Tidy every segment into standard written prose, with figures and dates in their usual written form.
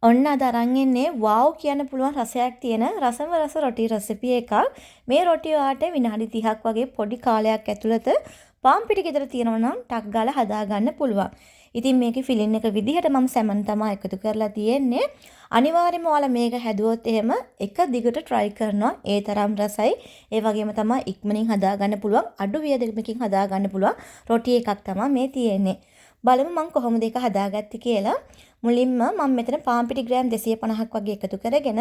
ඔන්න අද අරන් එන්නේ වව් කියන්න පුළුවන් රසයක් තියෙන රසම රස රොටි රෙසිපි එකක්. මේ රොටි ඔයාට විනාඩි 30ක් වගේ පොඩි කාලයක් ඇතුළත පාන් පිටි ගෙදර තියෙනවා නම් ටක් ගාලා හදා ගන්න පුළුවන්. ඉතින් මේකේ ෆිලින් එක විදිහට මම සැමන් තමයි එකතු කරලා තියෙන්නේ. අනිවාර්යයෙන්ම ඔයාලා මේක හැදුවොත් එහෙම එක දිගට try කරනවා. ඒ තරම් රසයි. ඒ වගේම තමයි ඉක්මනින් හදා ගන්න පුළුවන්. අඩු වියදමකින් හදා ගන්න පුළුවන් රොටි එකක් තමයි මේ තියෙන්නේ. බලමු මම කොහොමද ඒක හදාගත්තේ කියලා. මුලින්ම මම මෙතන පාන් පිටි ග්‍රෑම් 250ක් වගේ එකතු කරගෙන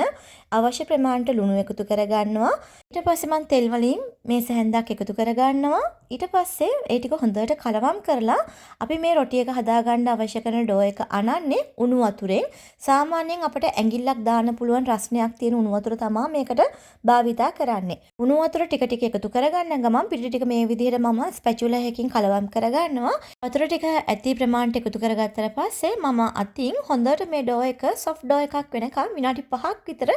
අවශ්‍ය ප්‍රමාණයට ලුණු එකතු කරගන්නවා. ඊට පස්සේ මම තෙල් වලින් මේ සැහැන්දක් එකතු කරගන්නවා. ඊට පස්සේ ඒ ටික හොඳට කලවම් කරලා අපි මේ රොටි එක හදාගන්න අවශ්‍ය කරන ඩෝ එක අනන්නේ උණු වතුරෙන්. සාමාන්‍යයෙන් අපිට ඇඟිල්ලක් දාන්න පුළුවන් රස්නයක් තියෙන උණු වතුර තමයි මේකට භාවිතා කරන්නේ. උණු වතුර ටික ටික එකතු කරගන්න ගමන් පිටි ටික මේ විදිහට මම ස්පැචුලා එකකින් කලවම් කරගන්නවා. වතුර ටික ඇති ප්‍රමාණයට එකතු කරගත්තට පස්සේ මම අතින් හොඳට මේ ඩෝ එක සොෆ්ට් ඩෝ එකක් වෙනකම් විනාඩි 5ක් විතර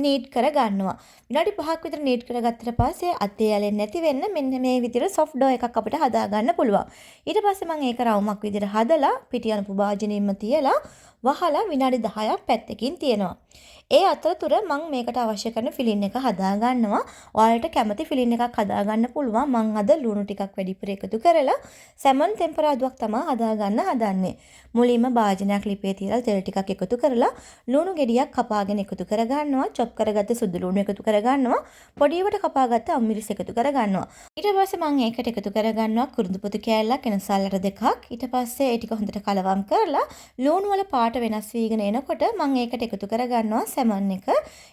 නීට් කරගන්නවා. විනාඩි 5ක් විතර නීට් කරගත්තට පස්සේ අතේ ඇලෙන්නේ නැති වෙන්න මෙන්න මේ විදිහට සොෆ්ට් ඩෝ එකක් අපිට හදා ගන්න පුළුවන්. ඊට පස්සේ මම ඒක රවුමක් විදිහට හදලා පිටි අනුපු භාජනෙින්ම තියලා වහලා විනාඩි 10ක් පැත්තකින් තියනවා. ඒ අතරතුර මම මේකට අවශ්‍ය කරන ෆිලින් එක හදා ගන්නවා. ඔයාලට කැමති ෆිලින් එකක් හදා ගන්න පුළුවන්. මම අද ලුණු ටිකක් වැඩිපුර එකතු කරලා සැමන් ටෙම්පරාදුවක් තමයි හදා ගන්න හදන්නේ. මුලින්ම භාජනයක් ලිපේ තියලා තෙල් ටිකක් එකතු කරලා ලුණු ගෙඩියක් කපාගෙන එකතු කර ගන්නවා. චොප් කරගත්ත සුදු ලුණු එකතු කර ගන්නවා. පොඩිවට කපාගත්ත අම්මිරිස් එකතු කර ගන්නවා. ඊට පස්සේ මම ඒකට එකතු කර ගන්නවා කුරුඳු පොතු කෑල්ලක් එනසල්ලට දෙකක්. ඊට පස්සේ ඒ ටික හොඳට කලවම් කරලා ලුණු වල පාට වෙනස් වීගෙන එනකොට මම ඒකට එකතු කර ගන්නවා සැමන් එක.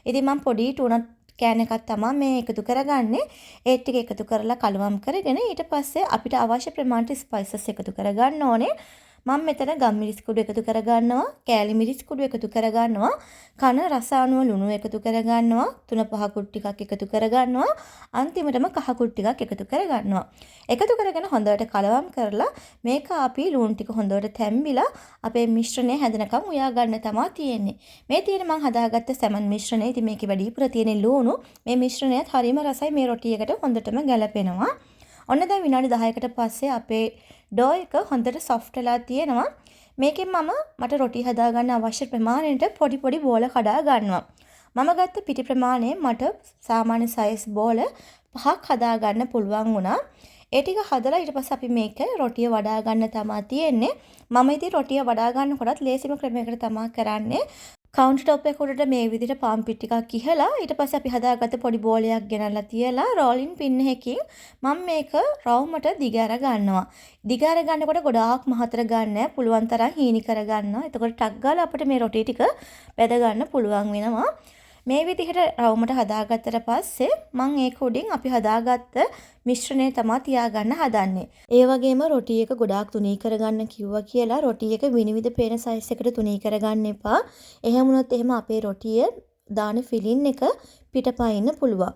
ඉතින් මම පොඩි ටුනට් කෑන් එකක් තමයි මේ එකතු කරගන්නේ. ඒ ටික එකතු කරලා කලවම් කරගෙන ඊට පස්සේ අපිට අවශ්‍ය ප්‍රමාණයට ස්පයිසස් එකතු කරගන්න ඕනේ. මම මෙතන ගම් මිරිස් කුඩු එකතු කරගන්නවා, කෑලි මිරිස් කුඩු එකතු කරගන්නවා, කන රස අනුව ලුණු එකතු කරගන්නවා, 3-5 කුට් ටිකක් එකතු කරගන්නවා, අන්තිමටම කහ කුට් ටිකක් එකතු කරගන්නවා. එකතු කරගෙන හොඳට කලවම් කරලා මේක අපි ලුණු ටික හොඳට තැම්බිලා අපේ මිශ්‍රණය හැදෙනකම් උයා ගන්න තමයි තියෙන්නේ. මේ තියෙන මම හදාගත්ත සැමන් මිශ්‍රණය. ඉතින් මේකේ වැඩිපුර තියෙන ලුණු මේ මිශ්‍රණයත් හරිම රසයි මේ රොටි එකට හොඳටම ගැලපෙනවා. ඔන්න දැන් විනාඩි 10කට පස්සේ අපේ ඩෝ එක හොඳට සොෆ්ට් වෙලා තියෙනවා. මේකෙන් මට රොටි හදාගන්න අවශ්‍ය ප්‍රමාණයට පොඩි පොඩි බෝල කඩා ගන්නවා. මම ගත්ත පිටි ප්‍රමාණය මට සාමාන්‍ය සයිස් බෝල 5ක් හදාගන්න පුළුවන් වුණා. ඒ ටික හදලා ඊට පස්සේ අපි මේක රොටිය වඩා ගන්න තමයි තියෙන්නේ. මම ඉතින් රොටිය වඩා ගන්නකොටත් ලේසිම ක්‍රමයකට තමයි කරන්නේ. කවුන්ටර් টොප් එක උඩට මේ විදිහට පාන් පිටි ටිකක් ඉහලා ඊට පස්සේ අපි හදාගත්ත පොඩි බෝලයක් ගෙනල්ලා තියලා රෝලින් පින් එකකින් මම මේක රවුමට දිග අර ගන්නවා. දිග අර ගන්නකොට ගොඩාක් මහතර ගන්න නැහැ. පුළුවන් තරම් හීනි කර ගන්නවා. එතකොට ටක් ගාලා අපිට මේ රොටි ටික බෙද ගන්න පුළුවන් වෙනවා. මේ විදිහට රවුමට හදාගත්තට පස්සේ මම ඒක උඩින් අපි හදාගත්ත මිශ්‍රණය තමයි තියාගන්න හදන්නේ. ඒ වගේම රොටි එක ගොඩාක් තුනී කරගන්න කිව්වා කියලා රොටි එක විනිවිද පේන සයිස් එකට තුනී කරගන්න එපා. එහෙම වුණොත් එහෙම අපේ රොටිය දාන ෆිලින් එක පිටපයින්න පුළුවන්.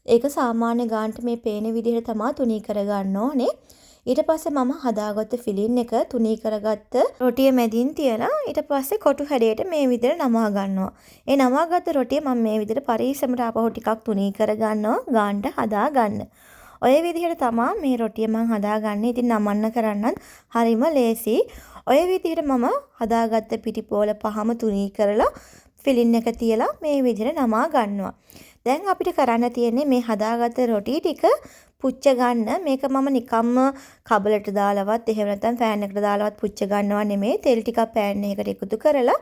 ඒක සාමාන්‍ය ගානට මේ පේන විදිහට තමයි තුනී කරගන්න ඕනේ. ඊට පස්සේ මම හදාගත්ත ෆිලින් එක තුනී කරගත්ත රොටිය මැදින් තියලා ඊට පස්සේ කොටු හැඩයට මේ විදිහට නමා ගන්නවා. ඒ නමාගත්ත රොටිය මම මේ විදිහට පරිස්සමට ආපහු ටිකක් තුනී කරගන්නවා ගානට හදා ගන්න. ඔය විදිහට තමයි මේ රොටිය මම හදාගන්නේ. ඉතින් නමන්න කරන්නත් හරිම ලේසි. ඔය විදිහට මම හදාගත්ත පිටිපෝල පහම තුනී කරලා ෆිලින් එක තියලා මේ විදිහට නමා ගන්නවා. දැන් අපිට කරන්න තියෙන්නේ මේ හදාගත්ත රොටි ටික පුච්ච ගන්න. මේක මම නිකම්ම කබලට දාලවත් එහෙම නැත්නම් ෆෑන් එකට දාලවත් පුච්ච ගන්නව නෙමෙයි. තෙල් ටිකක් පෑන් එකකට එකතු කරලා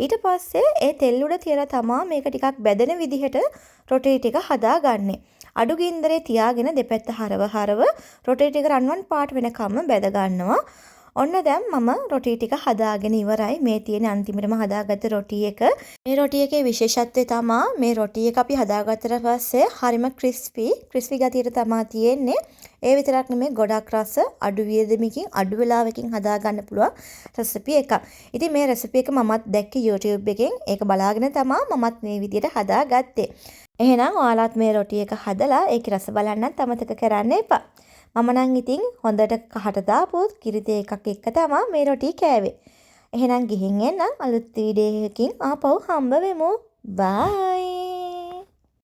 ඊට පස්සේ ඒ තෙල් උඩ තියලා තමයි මේක ටිකක් බැදෙන විදිහට රොටි ටික හදාගන්නේ. අඩු ගින්දරේ තියාගෙන දෙපැත්ත හරව රොටි ටික රන්වන් පාට වෙනකම්ම බැද ගන්නවා. ඔන්න දැන් මම රොටි ටික හදාගෙන ඉවරයි. මේ තියෙන අන්තිමටම හදාගත්ත රොටි එක. මේ රොටි එකේ විශේෂත්වය තමයි මේ රොටි එක අපි හදාගත්තට පස්සේ හරිම ක්‍රිස්පි ගතියට තමයි තියෙන්නේ. ඒ විතරක් නෙමෙයි ගොඩක් රස අඩු වියදමකින් අඩු වෙලාවකින් හදාගන්න පුළුවන් රෙසිපි එකක්. ඉතින් මේ රෙසිපි එක මමත් දැක්කේ YouTube එකෙන්. ඒක බලාගෙන තමයි මමත් මේ විදිහට හදාගත්තේ. එහෙනම් ඔයාලත් මේ රොටි එක හදලා ඒකේ රස බලන්නත් අමතක කරන්න එපා. මම නම් ඉතින් හොඳට කහට දාපු කිරිතේ එකක් එක්ක තමයි මේ රොටි කෑවේ. එහෙනම් ගිහින් එන්න අලුත් වීඩියෝ එකකින් ආපහු හම්බ වෙමු. බයි.